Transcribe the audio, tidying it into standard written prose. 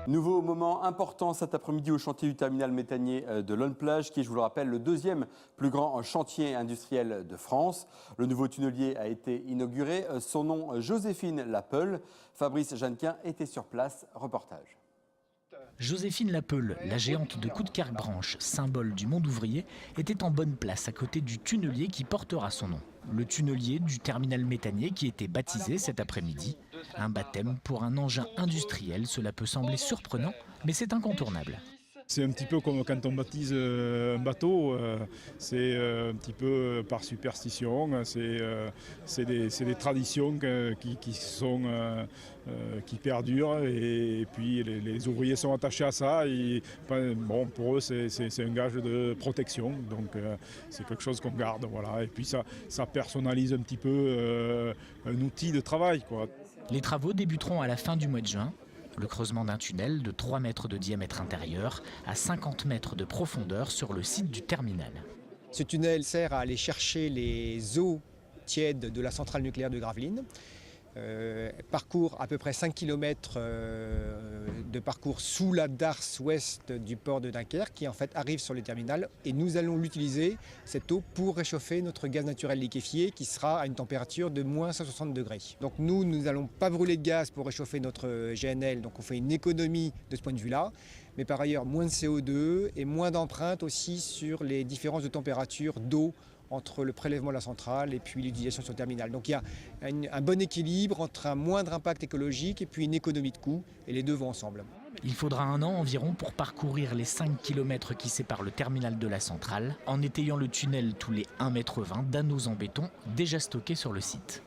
Nouveau moment important cet après-midi au chantier du terminal méthanier de Lonne-Plage, qui est, je vous le rappelle, le deuxième plus grand chantier industriel de France. Le nouveau tunnelier a été inauguré. Son nom, Joséphine Lappeule. Fabrice Jeannequin était sur place. Reportage. Joséphine Lappeule, la géante de Coudekerque-Branche, symbole du monde ouvrier, était en bonne place à côté du tunnelier qui portera son nom. Le tunnelier du terminal méthanier qui était baptisé cet après-midi. Un baptême pour un engin industriel, cela peut sembler surprenant, mais c'est incontournable. C'est un petit peu comme quand on baptise un bateau, c'est un petit peu par superstition, c'est des traditions qui perdurent et puis les ouvriers sont attachés à ça. Et, bon, pour eux, c'est un gage de protection, donc c'est quelque chose qu'on garde. Voilà. Et puis ça personnalise un petit peu un outil de travail, quoi. Les travaux débuteront à la fin du mois de juin. Le creusement d'un tunnel de 3 mètres de diamètre intérieur à 50 mètres de profondeur sur le site du terminal. Ce tunnel sert à aller chercher les eaux tièdes de la centrale nucléaire de Gravelines. Parcourt à peu près 5 km de parcours sous la darse ouest du port de Dunkerque qui en fait arrive sur le terminal et nous allons l'utiliser, cette eau, pour réchauffer notre gaz naturel liquéfié qui sera à une température de moins 160 degrés. Donc nous n'allons pas brûler de gaz pour réchauffer notre GNL, donc on fait une économie de ce point de vue-là. Mais par ailleurs, moins de CO2 et moins d'empreintes aussi sur les différences de température d'eau entre le prélèvement de la centrale et puis l'utilisation sur le terminal. Donc il y a un bon équilibre entre un moindre impact écologique et puis une économie de coûts, et les deux vont ensemble. Il faudra 1 an environ pour parcourir les 5 km qui séparent le terminal de la centrale, en étayant le tunnel tous les 1,20 m d'anneaux en béton déjà stockés sur le site.